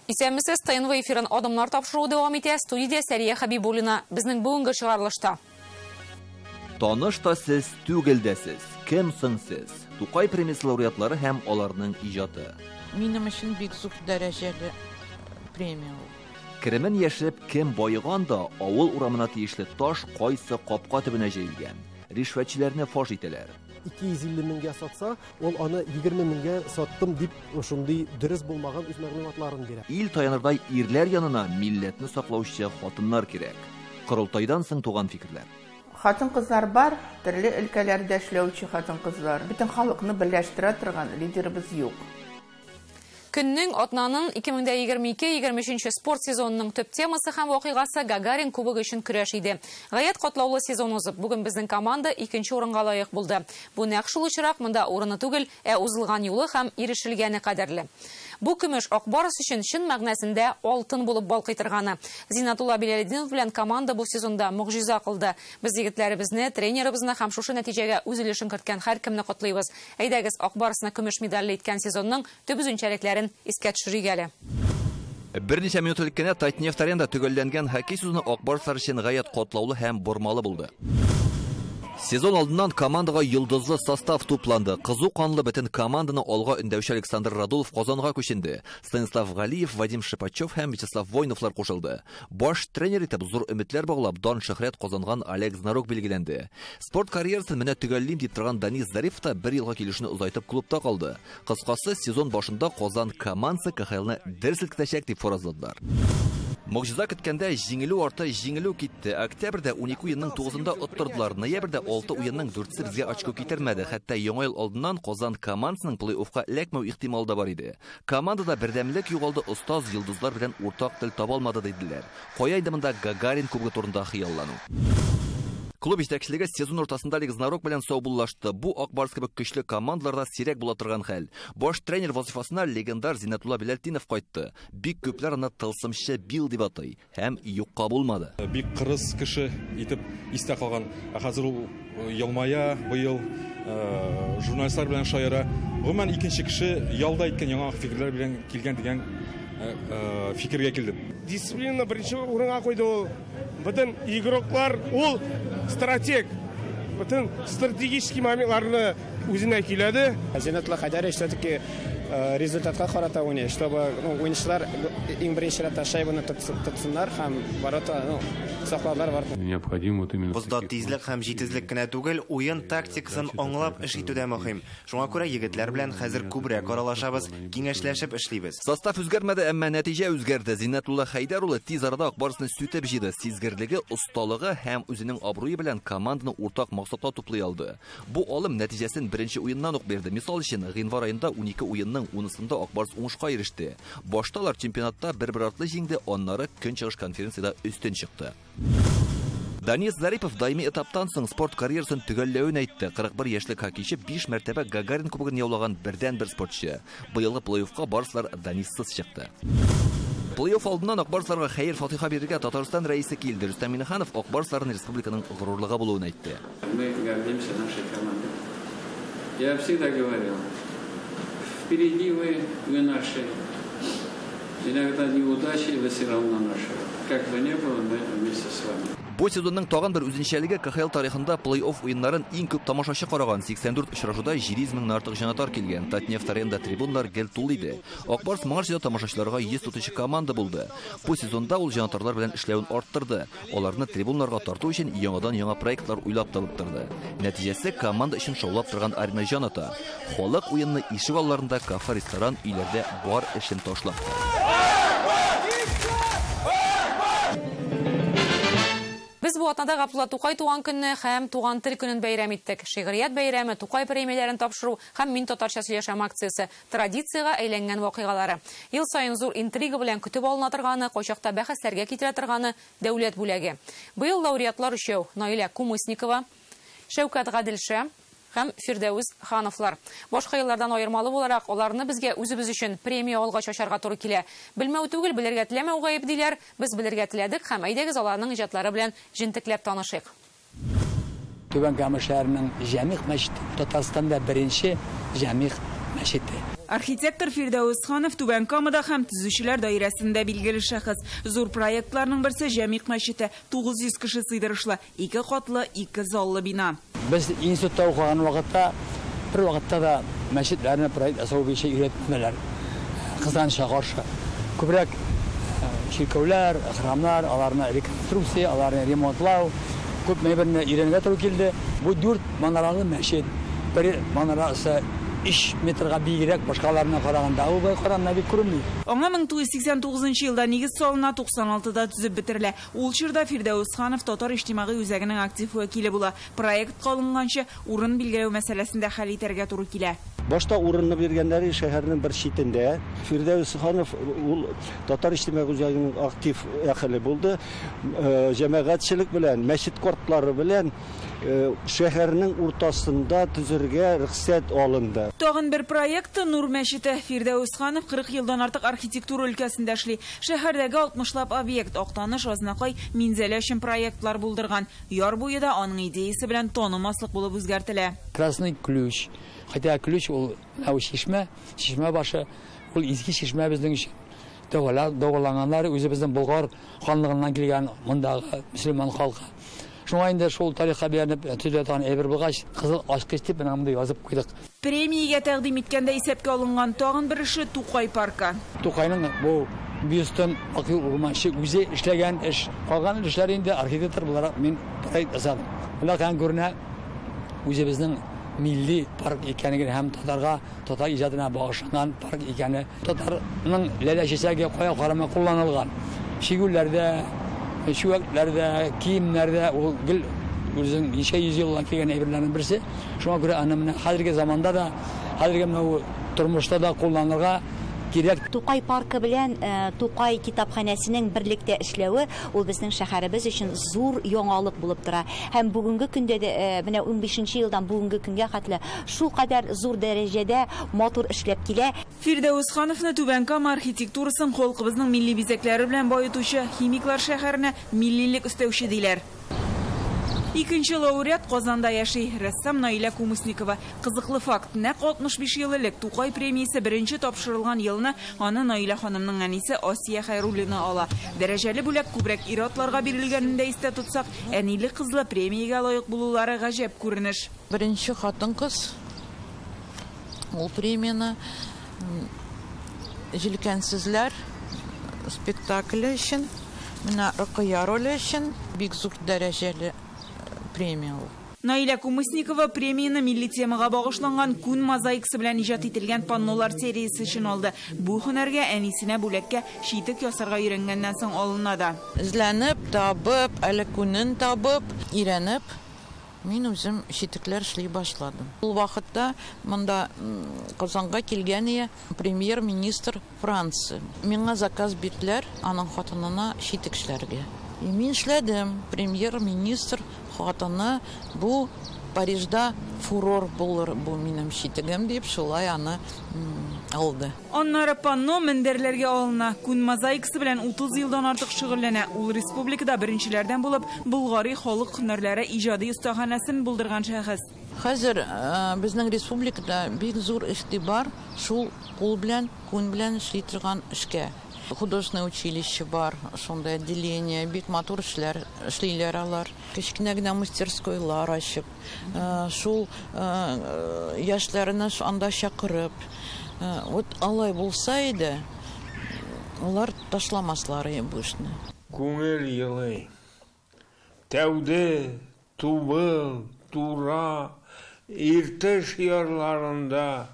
Исәммесез ТНВ эфирын адамлар тапшыруы дәвам итә. Студия Сәрия Хабибуллина безнең бүгенге чыгарылышта. Таныш та сез, түгел дә сез. Кем соң сез? Тукай премиясе лауреатлары һәм аларның иҗаты. Минем өчен бик зур дәрәҗәле премия. Керемен яшеп, кем байыган да авыл урамына тиешле таш кайсы капка төбенә җәелгән. Ришвәтчеләрне фаш итәләр. 250 меңгә сатса, ул аны 20 меңгә саттым дип шундый дөрес булмаган үз мәгълүматларын бирә. Ил таянырдай ирләр янына милләтне саклаучы хатыннар кирәк. Корылтайдан соң туган фикерләр. Хатын-кызлар бар, төрле өлкәләрдә эшләүче хатын-кызлар. Бөтен халыкны берләштерә торган лидерыбыз юк. Көннең атнаның 2022-23 спорт сезонының төп темасы һәм вакыйгасы Гагарин кубогы өчен көрәш иде. Гаять катлаулы сезон узып, бүген безнең команда 2нче урынга лаек булды. Бу нәкъ шул очрак, монда урыны түгел, узылган юлы һәм ирешелгәне кадерле. Бу көмеш Акбарыс өчен чын мәгънәсендә алтын булып балкый торганы. Зинатулла Билалетдинов белән команда бу сезонда мөгъҗиза кылды. Без егетләребезне, тренерыбызны һәм шушы нәтиҗәгә үз өлешен керткән һәркемне котлыйбыз. Әйдәгез Акбарысны көмеш медальле иткән сезонның төп үзенчәлекләрен искә төшерик әле. Берничә минут элек кенә Татнефть-Аренада төгәлләнгән хоккей сезоны Акбарыслар өчен гаять катлаулы һәм бормалы булды. Сезон алдыннан командага йылдызлы состав тупланды. Кызу канлы бөтен команданы алга өндәүче Александр Радулов Казанга күченде. Станислав Галиев, Вадим Шипачев һәм Вячеслав Войновлар кушылды. Баш тренер итеп зур өметләр баглап дан шөһрәт казанган Олег Знарок билгеләнде. Спорт карьерасын менә төгәллим дип торган Данис Зарипов та 1 елга килешне узайтып клубта калды. Кыскасы, сезон башында Казан командасы КХЛны дерселтәчәк дип фаразладылар. Мөгъҗиза көткәндә җиңелү арты җиңелү китте. Октябрьдә 12 уенның 9-ында оттырдылар. Ноябрьдә 6 уенның 4-се безгә очко китермәде. Хәтта яңа ел алдыннан Казан командасының плей-оффка эләкмәү ихтималы да бар иде. Командада бердәмлек югалды, остаз йылдызлар белән уртак тел таба алмады диделәр. Кая инде монда Гагарин кубогы турында хыяллану. Клуб җитәкчелеге сезон уртасында Олег Знарок белән саубуллашты. Бу Акбарс кебек көчле командаларда сирәк була торган хәл. Баш тренер вазифасына легендар Зинатулла Билалетдинов кайтты. Бик күпләр аны тылсымчы Бил дип атай һәм юкка булмады. Бик кырыс кеше итеп истә калган. Хәзер ул елмая, быел журналистлар белән шаяра. Гомумән икенче кеше ялда иткән яңа фикерләр белән килгән дигән фикергә килдем. Дисциплина беренче урынга куйды ул. Бөтен игроклар ул стратег. Бөтен стратегический моментларны үзенә киләде. Зинатулла Хәйдәров все-таки результатка карата уйный, чтобы уенчылар иң беренче рәттә шайбаны тотсыннар һәм ворота саклаулар бар. Необходимо именно. Бозда тизлек һәм җитезлек кенә түгел, уен тактикасын аңлап эш итү дә мөһим. Шуңа күрә егетләр белән хәзер күбрәк аралашабыз, киңәшләшеп эшлибез. Состав үзгәрмәде, әмма нәтиҗә үзгәрде. Зинатулла Хәйдәр улы тиз арада Акбарысны сүтеп җыйды. Сизгерлеге, усталыгы һәм үзенең абруе белән команданы уртак максатка туплый алды. Бу алым нәтиҗәсен беренче уеннан ук берде. Мисал өчен, гыйнвар аенда 12 уенның 10-сында Акбарыс уңышка иреште. Башталар чемпионатта бер-бер артлы җиңде, аннары Көнчыгыш конференцияда өстен чыкты. Данис Зарипов даими этаптан соң спорт карьерасын төгәлләвен әйтте. 41 яшьлек хоккейчы 5 мәртәбә Гагарин кубогын яулаган бердән-бер спортчы. Быелгы плей-оффка барыслар Даниссыз чыкты. Плей-офф алдыннан Акбарысларга хәйр фатиха бирергә Татарстан рәисе килде. Рөстәм Миннеханов Акбарысларның республиканың горурлыгы булуын әйтте. Мы гордимся нашей командой. Я всегда говорил, впереди вы наши. Иногда неудачи, вы все равно наши. Как бы ни было, мы вместе с вами. Бу сезонның тагын бер үзенчәлеге КХЛ тарихында плей-офф уеннарын иң күп тамашачы караган 84 очрашуда 700 меңнән артык җанатар килгән. Татнефть-Аренада трибуннар гел тулы иде. Акбарс моңарчыда тамашачыларга 100 тотучы команда булды. Бу сезонда ул җанатарлар белән эшләвен арттырды. Аларны трибунларга тарту өчен яңа проектлар уйлап табып торды. Нәтиҗәсе команда өчен шаулап торган арена җаната. Халык уенны ишек алларында, кафе, ресторан, өйләрдә бар эшен ташлап. Без бу атнада Габдулла Тукай туган көнне һәм туган тел көнен бәйрәм иттек. Шигърият бәйрәме, Тукай премияләрен тапшыру һәм Мин татарча сөйләшәм акциясе традициягә әйләнгән вакыйгалары. Ел саен зур интрига белән көтеп алына торганы, кайчакта бәхәсләргә китерә торганы дәүләт бүләге. Быел лауреатлар өчәү: Наиля Кумысникова, Шәүкәт Гаделшә һәм Фирдәүс Хановлар. Башка еллардан аермалы буларак, аларны безгә үзебез өчен премия алгач ачарга туры килә. Белмәү түгел, белергә теләмәү гаеп диләр. Без белергә теләдек һәм әйдәгез аларның иҗатлары белән җентекләп танышыйк. Түбән Кама шәһәренең Җәмигъ мәчете Татарстанда беренче Җәмигъ мәчете. Архитектор Фирдәус Ханов Түбән Камада һәм төзүчеләр даирәсендә билгеле шәхес. Зур проектларның берсе Җәмигъ мәчете, 900 кеше сыйдырышлы, 2 катлы, 2 заллы бина. Без институтта укыган вакытта, бер вакытта да мәчетләрне проект ясау буенча өйрәтмәләр. Кызганычка каршы. Күбрәк ширкәүләр, храмнар, аларны реконструкция, аларны ремонтлау, күп мәйберне өйрәнергә туры килде. Бу 4 манаралы мәчет, бер манарасы 3 метрга бигрәк башкаларына караганда ул каранна бик күренми. Аңа 1989 елда нигез салына, 96да төзеп бетерелә. Ул чорда Фирдәус Ханов татар иҗтимагый үзәгенең актив вәкиле була. Проект калынганчы урын билгеләү мәсьәләсендә хәл итәргә туры килә. Башта урынны биргәннәре шәһәрнең бер читендә. Фирдәус Ханов ул татар иҗтимагый үзәгенең актив әһеле булды. Җәмәгатьчелек белән, мәчет кортлары белән шәһәрнең уртасында төзергә рөхсәт алынды. Тагын бер проект Нур мәчете. Фирдәус Ханов 40 елдан артык архитектура өлкәсендә эшли. Шәһәрдәге 60лап объект, Актаныш, Азнакай, Минзәлә өчен проектлар булдырган. Яр буе да аның идеясе белән танымаслык булып үзгәртелә. Красный ключ. Хотя ключ ул чишмә башы, ул изге чишмә безнең өчен. Дәваланганнар үзебезнең Болгар ханлыгыннан килгән мондагы мөселман халкы. Шуңа инде шул тарихка бәянеп төзелгән әйбер булгач, кызыл ачкыч дип монда язып куйдык. Премиягә тәкъдим иткәндә исәпкә алынган тагын бер эше Тукай паркы. Тукайның бу бюстын акыл урманчы үзе эшләгән эш. Калган эшләр инде архитектор буларак мин проект ясадым. Буларак күренә үзебезнең milli park икәнлеген һәм татар иҗатына багышланган парк икәне. Татарның ләләчәсәгә кая карама кулланылган. Шигүлләрдә, чүәкләрдә, киемнәрдә ул гел үзенең ничә йөз елдан килгән әйберләрнең берсе. Шуңа күрә аны менә хәзерге заманда да, хәзерге менә тормышта да кулланырга кирәк. Тукай паркы белән Тукай китапханәсенең берлектә эшләве ул безнең шәһәребез өчен зур яңалык булып тора. Һәм бүгенге көндә дә менә 15нче елдан бүгенге көнгә хәтле шул кадәр зур дәрәҗәдә матур эшләп килә. Фирдәус Хановны Түбән Кама архитектурасын халкыбызның милли бизәкләре белән баетучы химиклар шәһәренә миллилек өстәүче диләр. Икенче лауреат Казанда яши, рәссам Наилә Кумысникова. Кызыклы факт, нәкъ 65 ел элек Тукай премиясе беренче тапшырылган елны аны Наилә ханымның әнисе Асия Хайруллина ала. Дәрәҗәле бүләк күбрәк ир-атларга бирелгәнен дә истә тотсак, әниле кызлы премиягә лаек булулары гаҗәп күренеш. Беренче хатын-кыз ул премияны җилкәнсезләр спектакле өчен, менә Рөкыя роле өчен бик зур дәрәҗәле премия. Наилә Кумысникова премияны милли темага багышланган күн мозаикасы белән иҗат ителгән паннолар сериясе өчен алды. Бу һөнәргә әнисенә бүләккә читек ясарга өйрәнгәннән соң алына да. Эзләнеп, табып, әле күнен табып, өйрәнеп, мин үзем читекләр эшли башладым. Ул вакытта монда Казанга килгән премьер-министр Франция. Миңа заказ бирделәр аның хатынына читек эшләргә. Мин эшләдем. Премьер-министр хатыны бу Парижда фурор булыр бу минем читегем дип шулай аны алды. Аннары панно мендәрләргә алына. Күн мозаикасы белән 30 елдан артык шөгыльләнә. Ул республикада беренчеләрдән булып Болгари халык һөнәрләре иҗади остаханәсен булдырган шәхес. Хәзер безнең республикада бик зур игътибар шул кул белән, күн белән эшли торган эшкә. Художественное училище бар, шундай отделение, бик матур эшлиләр алар. Кечкенә генә мастерскойлар ачып, шул яшьләрне анда чакырып. Вот алай булса иде, алар ташламаслар бу эшне. Күңел елый. Тәүде, тубыл, тура, иртеш ярларында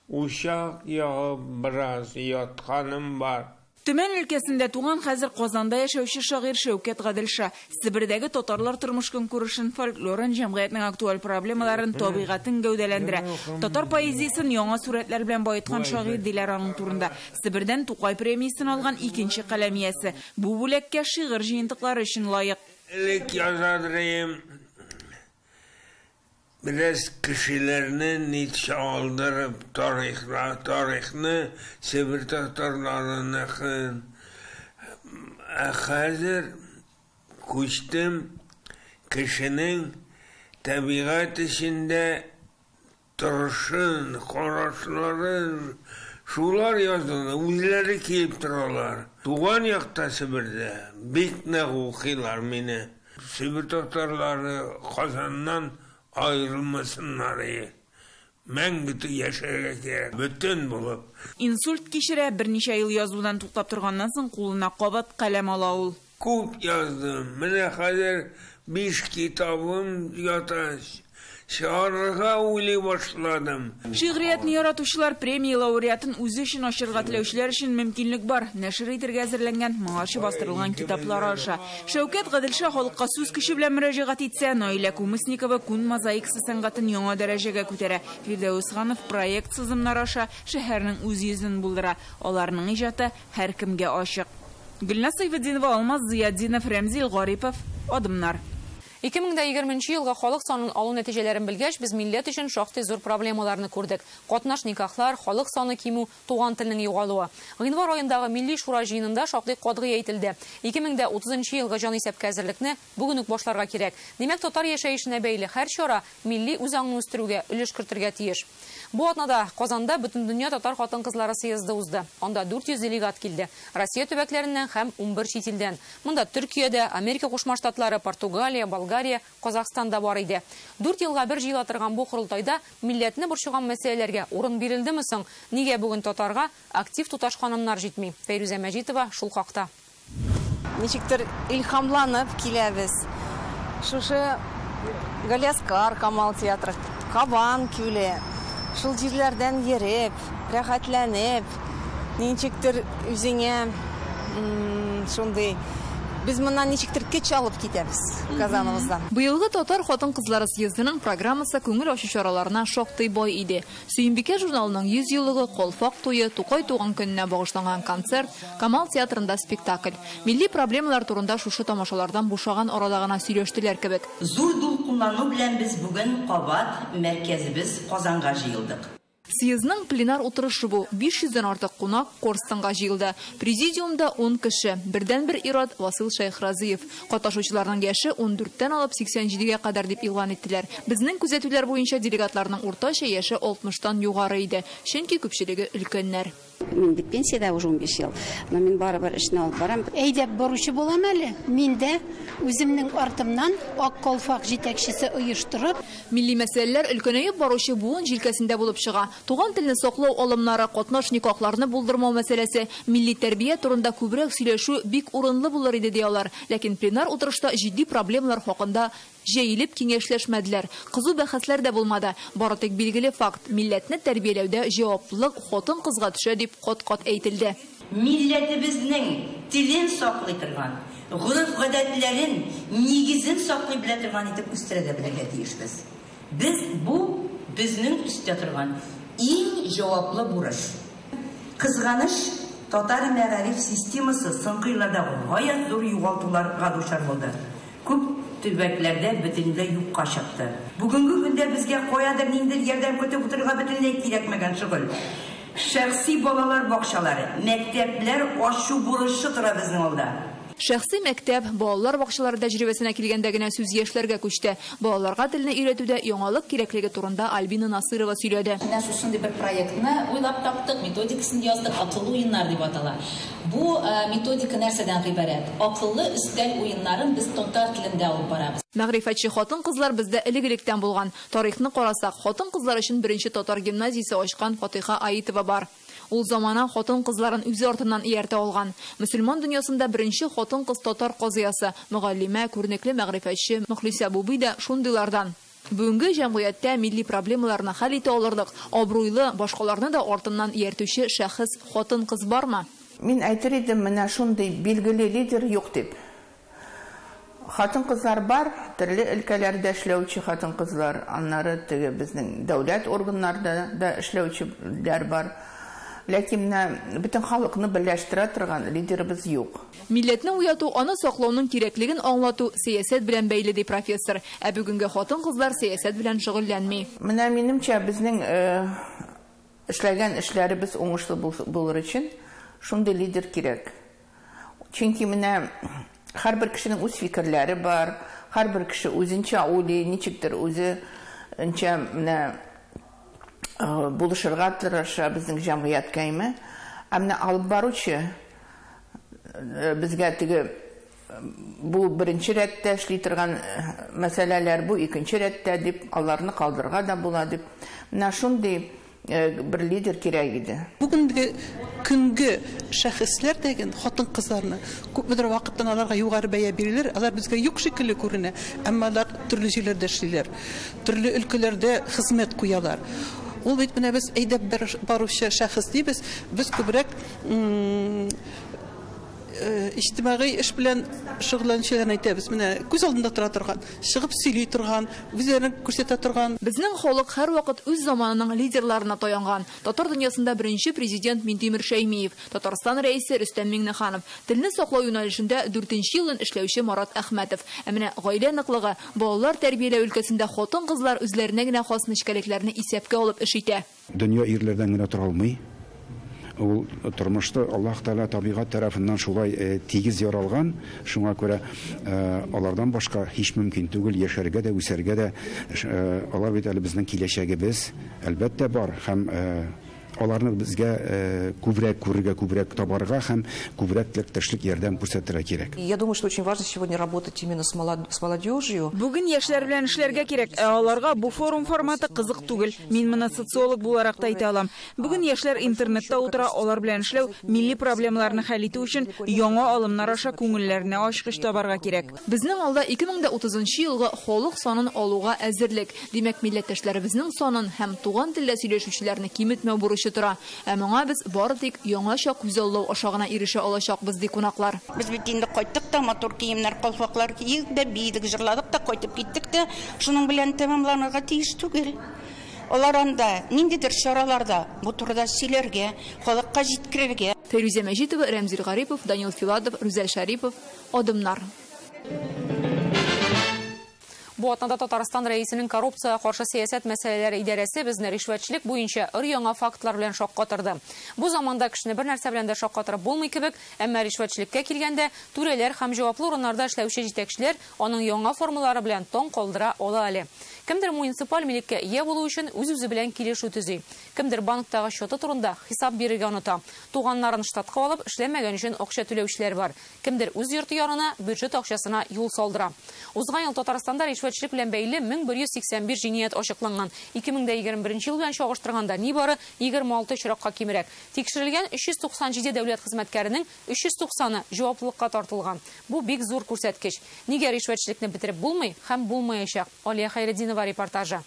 ушак ягып бераз ятканым бар. Төмән өлкәсендә туган хәзер Казанда яшәүче шагыйрь Шәүкәт Гаделша Себердәге татарлар тормыш-көнкүрешен, фольклорын, җәмгыятьнең актуаль проблемаларын, табигатен гәүдәләндерә. Татар поэзиясын яңа сурәтләр белән баеткан шагыйрь диләр аның турында. Себердән Тукай премиясын алган икенче каләмиясе. Бу бүләккә шигырь җыентыклары өчен лаек. Элек язадырым. Biraz kişilerini nitşe aldırıp tarihini Sibir Tatarlarına hazır kuştum kişinin tabiat içinde тұрышын, қарашларын, шулар яздыны, өзлері келіп тұралар. Туған яқта Сібірді, бекнақ оқилар мені. Сібір татарлары Қазаннан айырылмасынлары. Мәңгіті яшарға керек, бүтін болып. Инсульт кешірі бірнеше ел язудан туқтап тұрғаннан соң қолына қабат қалам ала ул. Көп яздым. Міне қазір 5 китабым ята. Шығарырға ойлай башладым. Шиғриятны яратушылар премия лауреатын өзі үшін ашырға тілеушілер үшін мөмкинлек бар. Нәшір итергә әзерленгән, моңарчы бастырылган китаплар аша. Шәүкәт Гаделша халыкка сүз көче белән мөрәҗәгать итсә, Наилә Күмесникова күн мозаикасы сәнгатын яңа дәрәҗәгә күтәрә. Фирдәүс Ханов проект сызымнар аша шәһәрнең үз йөзен булдыра. Аларның иҗаты һәркемгә ачык. Гөлназ Сайфетдинова, Алмаз Зияддинов, Рәмзил Гарипов, Адымнар. 2020 елга халык санын алу нәтиҗәләрен белгәч, без милләт өчен шактый зур проблемаларны күрдек. Катнаш никахлар, халык саны кимү, туган телнең югалуы. Гыйнвар аендагы Милли шура җыенында шактый катгый әйтелде. 2030 елга җан исәпкә әзерлекне бүген үк башларга кирәк. Димәк, татар яшәешенә бәйле һәр чара милли үзаңны үстерүгә өлеш кертергә тиеш. Бу атнада Казанда бөтен дөнья татар хатын-кызлары съезды узды. Анда 400 делегат килде. Россия төбәкләреннән һәм 11 чит илдән. Монда Төркиядә, Америка Кушма Штатлары, Португалия, Болгария, Казахстанда бар иде. 4 елга бер җыела торган бу курылтайда милләтне борчыган мәсьәләләргә урын бирелдеме соң? Нигә бүген татарга актив туташ ханымнар җитми? Фәйрүзә Мәҗитова шул хакта. Ничектер илһамланып киләбез. Шушы Галяскар Камал театры, Кабан күле. Шул җирләрдән йөреп, рәхәтләнеп, ничектер үзеңә шундый без моннан ничектер көч алып китәбез Казаныбыздан. Быелгы татар хатын-кызлары съездының программасы күңел ачу чараларына шактый бай иде. Сөембикә журналының 100 еллыгы, Колфак туе, Тукай туган көненә багышланган концерт, Камал театрында спектакль. Милли проблемалар турында шушы тамашалардан бушаган арада гына сөйләштеләр кебек. Зур дулкынлану белән без бүген кабат мәркәзебез Казанга җыелдык. Съездның пленар утырышы бу. 500-дән артык кунак Корстанга җыелды. Президиумда 10 кеше. Бердән-бер ир-ат Васил Шайхразиев. Катнашучыларның яше 14-тән алып 87-гә кадәр дип игълан иттеләр. Безнең күзәтүләр буенча делегатларның уртача яше 60-тан югары иде. Чөнки күпчелеге өлкәннәр. Мин бит пенсияда уже 15 ел. Но мин барыбер эшне алып барам. Әйдәп баручы булам әле. Мин дә үземнең артымнан Ак Колфак җитәкчесе оештырып, милли мәсьәләләр өлкәнәеп баручы буын җилкәсендә булып чыга. Туган телне саклау алымнары, катнаш никахларны булдырмау мәсьәләсе, милли тәрбия турында күбрәк сөйләшү бик урынлы булыр иде диялар. Ләкин пленар утырышта җитди проблемалар хакында җәелеп киңәшләшмәделәр. Кызу бәхәсләр дә булмады. Бары тик билгеле факт: милләтне тәрбияләүдә җаваплылык хатын-кызга төшә дип кат-кат әйтелде. Милләтебезнең телен саклый торган, гөреф-гадәтләрен, нигезен саклый белә торган итеп үстерә белергә тиешбез. Без бу безнең үстә торган иң җаваплы бурыч. Кызганыш, татар мәгариф системасы соңгы елларда гаять зур югалтуларга дучар булды. Күп төбәкләрдә бөтенләй юкка чыкты. Бүгенге көндә безгә каядыр ниндидер ярдәм көтеп утырырга бөтенләй кирәкмәгән шөгыль. Шәхси балалар бакчалары, мәктәпләр ачу бурычы тора безнең алда. Шәхси мәктәп, балалар бакчалары тәҗрибәсенә килгәндә генә сүз яшьләргә күчте. Балаларга телне өйрәтүдә яңалык кирәклеге турында Альбина Насырова сөйләде. Менә шушындый бер проектны уйлап таптык, методикасын яздык, акыллы уеннар дип атала. Бу методика нәрсәдән гыйбарәт? Акыллы өстәл уеннарын без татар телендә алып барабыз. Мәгърифәтче хатын-кызлар бездә элек-электән булган. Тарихны карасак, хатын-кызлар өчен беренче татар гимназиясе ачкан Фатиха Аитова бар. Ул замана хатын-кызларын үзе артыннан ияртә алган. Мөселман дөньясында беренче хатын-кыз татар казыясы, мөгаллимә, күренекле мәгърифәтче Мөхлисә Бубый да шундыйлардан. Бүгенге җәмгыятьтә милли проблемаларны хәл итә алырлык, абруйлы, башкаларны да артыннан ияртүче шәхес хатын-кыз бармы? Мин әйтер идем, менә шундый билгеле лидер юк дип. Хатын-кызлар бар, төрле өлкәләрдә эшләүче хатын-кызлар, аннары теге безнең дәүләт органнарында да эшләүчеләр бар. Ләкин бөтен халыкны берләштерә торган лидерыбыз юк. Милләтне уяту, аны саклауның кирәклеген аңлату сәясәт белән бәйле ди профессор. Ә бүгенге хатын-кызлар сәясәт белән шөгыльләнми. Менә минемчә безнең эшләгән эшләребез уңышлы булыр өчен шундый лидер кирәк. Чөнки менә һәрбер кешенең үз фикерләре бар, һәрбер кеше үзенчә уйлый, ничектер үзенчә менә булышырга тырыша безнең җәмгыять кайме. Әмма алып баручы безгә теге бу беренче рәттә эшли торган мәсьәләләр, бу икенче рәттә дип, аларны калдырга да була дип. Менә шундый bir lider кирәк иде. Бүгенге көнгә шәхесләр дигән хатын-кызларны күпмедер вакыттан аларга югары бәя бирелер, алар безгә юк шикелле күренә, әмма алар төрле җирләрдә эшлиләр, төрле өлкәләрдә хезмәт куялар. Ул бит менә без әйдәп баручы шәхес дибез, без күбрәк иҗтимагый эш белән шөгыльләнүчеләрне әйтәбез. Менә күз алдында тора торган, чыгып сөйли торган, үзләрен күрсәтә торган. Безнең халык һәрвакыт үз заманының лидерларына таянган. Татар дөньясында беренче президент Минтимер Шәймиев, Татарстан рәисе Рөстәм Миңнеханов, телне саклау юнәлешендә 4нче елын эшләүче Марат Әхмәтов. Ә менә гаилә ныклыгы, балалар тәрбияләү өлкәсендә хатын-кызлар үзләренә генә хас нечкәлекләрне исәпкә алып эш итә. Дөнья ирләрдән генә тора алмый. Ул тормышта Аллаһ Тәгалә табигать тарафыннан шулай тигез яралган, шуңа күрә алардан башка һич мөмкин түгел яшәргә дә, үсәргә дә. Алар бит әле безнең киләчәгебез, әлбәттә бар, һәм аларны безгә күбрәк күрергә, күбрәк табарга һәм күбрәк тәшлек ярдәм күрсәтергә кирәк. Я думаю, что очень важно сегодня работать именно с молодежью. Бүген яшьләр белән эшләргә кирәк, ә аларга бу форум форматы кызык түгел. Мин моны социолог буларак та әйтә алам. Бүген яшьләр интернетта утыра, алар белән эшләү, милли проблемаларны хәл итү өчен яңа алымнар аша күңелләренә ачкыч табарга кирәк. Безнең алда 2030 елга халык санын алуга әзерлек. Димәк, милләттәшләребезнең санын һәм туган телдә сөйләшүчеләрне киметмәү бурычы тора. Ә моңа без бары тик яңача күзаллау ашагына ирешә алачакбыз ди кунаклар. Без бит инде кайттык та, матур киемнәр, калфаклар киек дә, бидек, җырладык та, кайтып киттек дә, шуның белән тәмамланырга тиеш түгел. Алар анда ниндидер чараларда бу турыда сөйләргә, халыкка җиткерергә. Фәрүзә Мәҗитова, Рәмзил Гарипов, Данил Филадов, Рүзәл Шәрипов, Адымнар. Бу атнада Татарстан рәисенең коррупция каршы сәясәт мәсьәләләре идарәсе безне ришвәтчелек буенча өр-яңа фактлар белән шаккатырды. Бу заманда кешене бер нәрсә белән дә шаккатырып булмый кебек, әмма ришвәтчелеккә килгәндә түрәләр һәм җаваплы урыннарда эшләүче җитәкчеләр аның яңа формалары белән тон калдыра ала әле. Кемдер муниципаль милеккә ия булу өчен үз-үзе белән килешү төзи. Кемдер банктагы счеты турында хисап бирергә оныта. Туганнарын штатка алып эшләмәгән өчен акча түләүчеләр бар. Кемдер үз йорты янына бюджет акчасына юл салдыра. Узган ел Татарстанда ришвәтчелек белән бәйле 1181 җинаять ачыкланган. 2021 ел белән чагыштырганда нибары 26 очракка кимрәк. Тикшерелгән 397 дәүләт хезмәткәренең 390-ы җаваплылыкка тартылган. Бу бик зур күрсәткеч. Нигә ришвәтчелекне бетереп булмый һәм булмаячак? Алия Хайретдинова репортажы.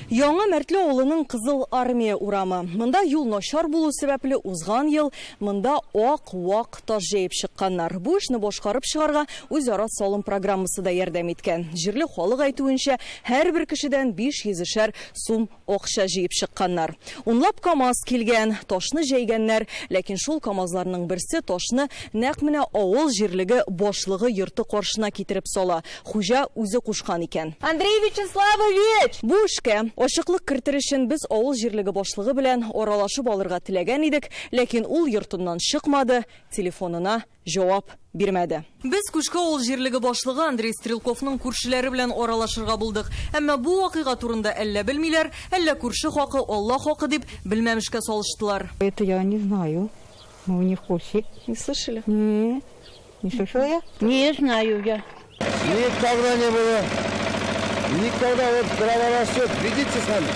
Яңа Мәртле авылының Кызыл армия урамы. Монда юл начар булу сәбәпле узган ел монда ак-вак таш җәеп чыкканнар. Бу эшне башкарып чыгарга үзара салым программасы да ярдәм иткән. Җирле халык әйтүенчә, һәрбер кешедән 500 сум акча җыеп чыкканнар. Унлап КАМАЗ килгән, ташны җәйгәннәр, ләкин шул КАМАЗларның берсе ташны нәкъ менә авыл җирлеге башлыгы йорты каршына китереп сала. Хуҗа үзе кушкан икән. Андрей Вячеславович, бу эшкә ачыклык кертер өчен без авыл җирлеге башлыгы белән аралашып алырга теләгән идек, ләкин ул йортыннан чыкмады, телефонына җавап бирмәде. Без күшкә авыл җирлеге башлыгы Андрей Стрелковның күршеләре белән аралашырга булдык. Әмма бу вакыйга турында әллә белмиләр, әллә күрше хакы, Алла хакы дип белмәмешкә салыштылар. Это я не знаю. Мы не в курсе. Не слышали? Нет. Не слышала я? Не знаю я. Никогда не было. Никогда вот трава растет, видите сами?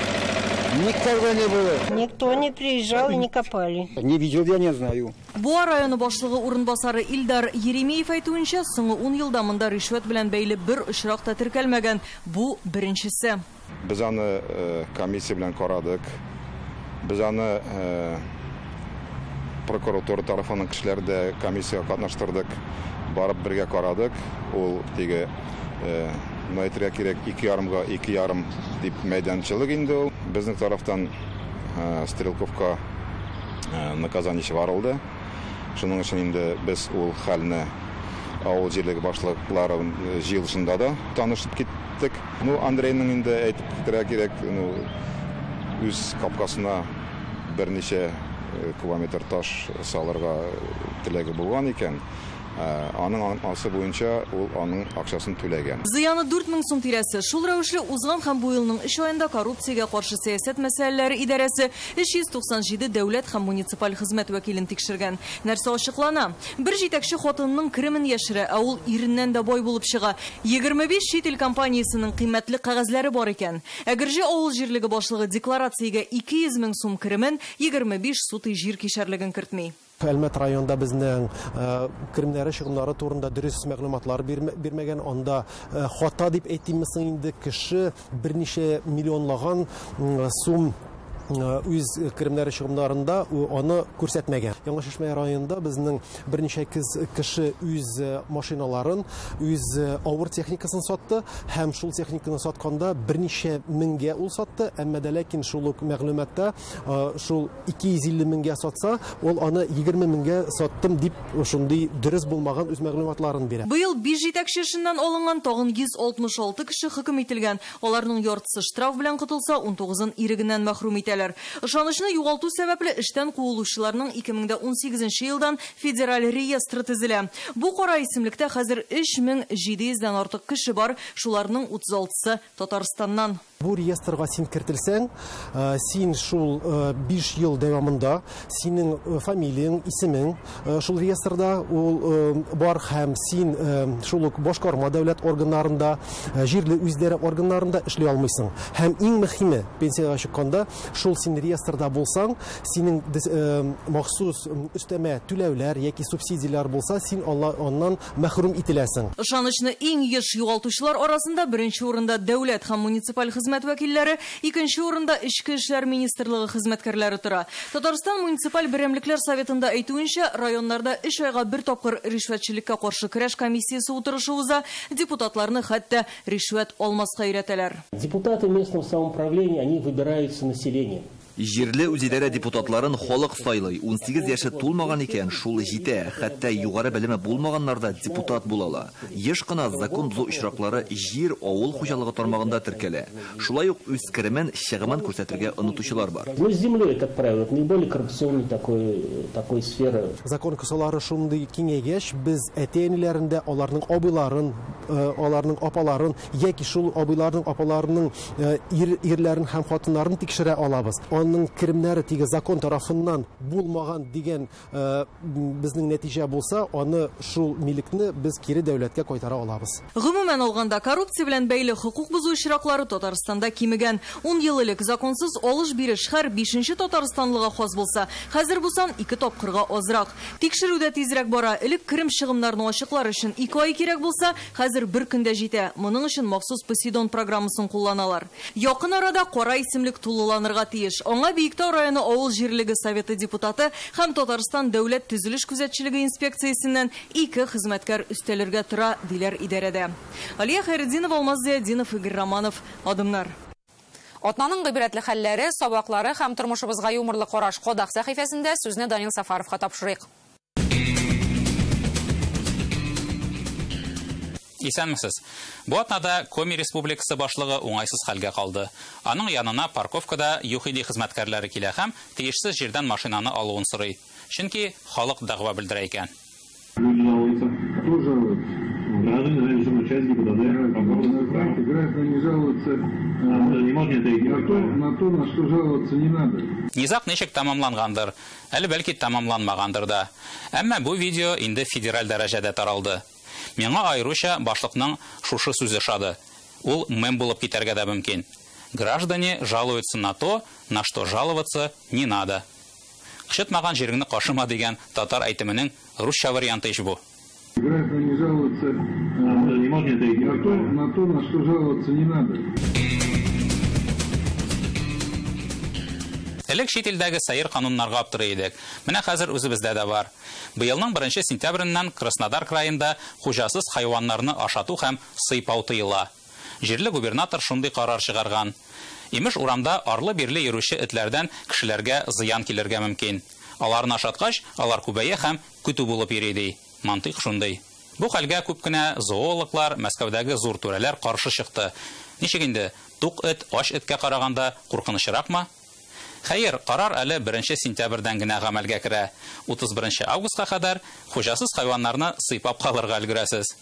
Никогда не было. Никто не приезжал и не копали. Не видел, я не знаю. Буа районы башлыгы урынбасары Илдар Еремеев әйтүенчә, соңгы 10 елда монда ришвәт белән бәйле бер очрак та теркәлмәгән. Бу беренчесе. Без аны комиссия белән карадык. Без аны прокуратура тарафыннан кешеләрдә комиссияга катнаштырдык. Барып бергә карадык. Ул теге Мәйтергә кирәк 2,5-га 2,5 дип мәйданчылык инде ул. Безнең тарафтан Стрелковка наказание чыгарылды. Шуның өчен инде без ул хәлне авыл җирлеге башлыклары җыелышында да танышып киттек. Андрейның инде әйтеп китәргә кирәк, үз капкасына берничә километр таш салырга теләге булган икән. Аның асы буенча ул аның акчасын түләгән. Зыяны 4000 сум тирәсе. Шул рәвешле узган һәм бу елның эш аенда коррупциягә каршы сәясәт мәсьәләләре идарәсе 397 дәүләт һәм муниципаль хезмәт вәкилен тикшергән. Нәрсә ачыклана? Бер җитәкче хатынның кремен яшерә, ә ул иреннән дә бай булып чыга. 25 чит ил компаниясының кыйммәтле кәгазьләре бар икән. Әгерҗе авыл җирлеге башлыгы декларациягә 200 000 сум кремен, 25 суты җир кишәрлеген кертми. Әлмәт районда безнең кремнәре чыгымнары турында дөрес мәгълүматлар бирмәгән, анда хата дип әйтиммесең инде кеше берничә миллионлаган сум үз кремнәре чыгымнарында аны күрсәтмәгән. Яңа Шишмә районында безнең берничә кеше үз машиналарын, үз авыр техникасын сатты һәм шул техниканы сатканда берничә меңгә ул сатты, әмма дә ләкин шул ук мәгълүматта шул 250 меңгә сатса, ул аны 20 меңгә саттым дип шундый дөрес булмаган үз мәгълүматларын бирә. Быел 5 җитәкче эшеннән алынган тагын 166 кеше хөкем ителгән. Аларның яртысы штраф белән котылса, 19-ын ирегеннән мәхрүм итәләр. Ышанычны югалту сәбәпле эштән куылучыларның 2018 елдан федераль реестры төзелә. Бу кара исемлектә хәзер 3700-дән артык кеше бар, шуларның 36-сы Татарстаннан. Бу реестрга син кертелсәң, син шул 5 ел дәвамында синең фамилияң, исемең шул реестрда ул бар һәм син шул ук башкарма дәүләт органнарында, җирле үзидарә органнарында эшли алмыйсың. Һәм иң мөһиме, пенсияга чыкканда шул син реестрда булсаң, синең махсус өстәмә түләүләр яки субсидиялар булса, син аннан мәхрүм ителәсең. Ышанычны иң еш югалтучылар арасында беренче урында дәүләт һәм муниципаль хезмәт вәкилләре, икенче урында Эчке эшләр министрлыгы хезмәткәрләре тора. Татарстан муниципаль берәмлекләр советында әйтүенчә, районнарда 3 айга бер тапкыр ришвәтчелеккә каршы көрәш комиссиясе утырышы уза, депутатларны хәтта ришвәт алмаска өйрәтәләр. Депутаты местного самоуправления, они выбираются населением. Җирле үзидарә депутатларын халык сайлый. 18 яше тулмаган икән, шул җитә. Хәтта югары белеме булмаганнарда депутат булалар. Еш кына закон бузу очраклары җир, авыл хуҗалыгы тармагында теркәлә. Шулай ук үз кремен, чыгымын күрсәтергә онытучылар бар. Ну, с землей, как правило, наиболее коррупционный такой сфера. Закон кысалары шундый киңәйгәч, без әтәниләрендә аларның абыйларын, аларның апаларын, яки шул абыйларның апаларының ирләрен һәм хатыннарын тикшерә алабыз. Аның кремнәре тиге закон тарафыннан булмаган дигән безнең нәтиҗә булса, аны шул милекне без кире дәүләткә кайтара алабыз. Гомумән алганда коррупция белән бәйле хукук бузу очраклары Татарстанда кимегән. 10 ел элек законсыз алыш-биреш һәр 5нче татарстанлыга хас булса, хәзер бу сан 2 тапкырга азрак. Тикшерүдә тизрәк бара. Элек крем чыгымнарын ачыклар өчен 2 ай кирәк булса, хәзер бер көндә җитә. Моның өчен махсус Посейдон программасын кулланалар. Якын арада кара исемлек тулыланырга тиеш. Аңа Биектау районы авыл җирлеге советы депутаты һәм Татарстан дәүләт төзелеш күзәтчелеге инспекциясеннән 2 хезмәткәр өстәлергә тора, диләр идарәдә. Алия Хайретдинова, Алмаз Зиядинов, Игорь Романов, Адымнар. Атнаның гыйбрәтле хәлләре, сабаклары һәм тормышыбызга юморлы караш кодак сәхифәсендә сүзне Данил Сафаровка тапшырыйк. Исәнмесез. Бу атнада Коми Республикасы башлыгы уңайсыз хәлгә калды. Аның янына парковкада ЮХИДИ хезмәткәрләре килә һәм тиешсез җирдән машинаны алуын сорый. Чөнки халык дәгъва белдерә икән. Низак ничек тамамлангандыр, әле бәлки тамамланмагандыр да. Әмма бу видео инде федераль дәрәҗәдә таралды. Миңа айруча башлыкның шушы сүзе шады. Ул мем булып китәргә дә мөмкин. Граждане жалуются на то, на что жаловаться не надо. Кышытмаган җиреңне кашыма дигән татар әйтеменең русча варианты иш бу. Граждане жалуются на то, на что жаловаться не надо. Элек чит илдәге сайыр кануннарга аптырый идек. Менә хәзер үзебездә дә бар. Быелның 1 сентябреннән Краснодар краенда хуҗасыз хайваннарны ашату һәм сыйпау тыела. Җирле губернатор шундый карар чыгарган. Имеш урамда арлы-бирле йөрүче этләрдән кешеләргә зыян килергә мөмкин. Аларны ашаткач, алар күбәя һәм көтү булып йөри ди. Мантыйк шундый. Бу хәлгә күп кенә зоологлар, Мәскәүдәге зур түрәләр каршы чыкты. Ничек инде, тук эт аш эткә караганда куркынычракмы? Хәер, карар әле 1 сентябрьдән генә гамәлгә керә. 31 августка кадәр хуҗасыз хайваннарны сыйпап калырга өлгерәсез.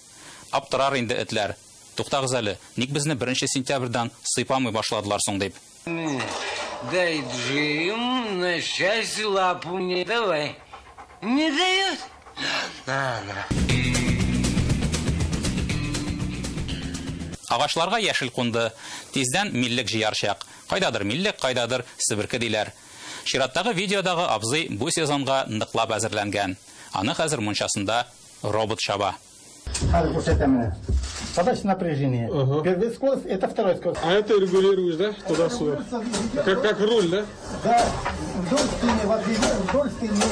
Аптырар инде этләр. Туктагыз әле, ник безне 1 сентябрьдән сыйпамый башладылар соң дип. Дай Джим на счастье лапу не давай. Не дает? На. Агачларга яшел кунды. Тиздән миллек җыярчак. Кайдадыр миллек, кайдадыр себерке диләр. Чираттагы видеодагы абзый бу сезонга ныклап әзерләнгән. Аны хәзер мунчасында робот шаба. Подача напряжения. Первый скорость, это второй скорость. А это регулируешь, да? Туда-сюда. Как руль, да? Да. Вдоль спины, вот вдоль спины.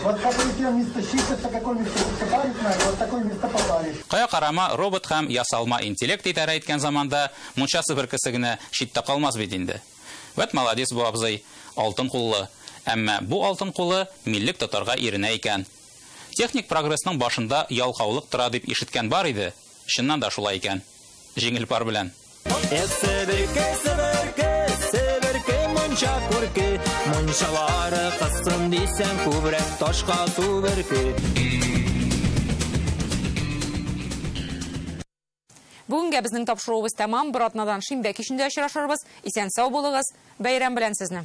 Вот какой место щитится, какое место попарить надо, вот такое место попарить. Кая карама робот һәм ясалма интеллект итәрә иткән заманда мунча себеркесе генә читтә калмас бит инде. Вәт молодец бу абзый, алтын куллы. Әмма бу алтын кулы миллек тотарга иренә икән. Техник прогрессның башында ялкаулык тора дип ишеткән бар иде. Чыннан да шулай икән. Җиңел пар белән. Мунчалары кысын дисәң күбрәк ташка су берке. Бүгенге безнең тапшыруыбыз тәмам. Бер атнадан шимбә кичендә очрашырбыз. Исән сау булыгыз. Бәйрәм белән сезне.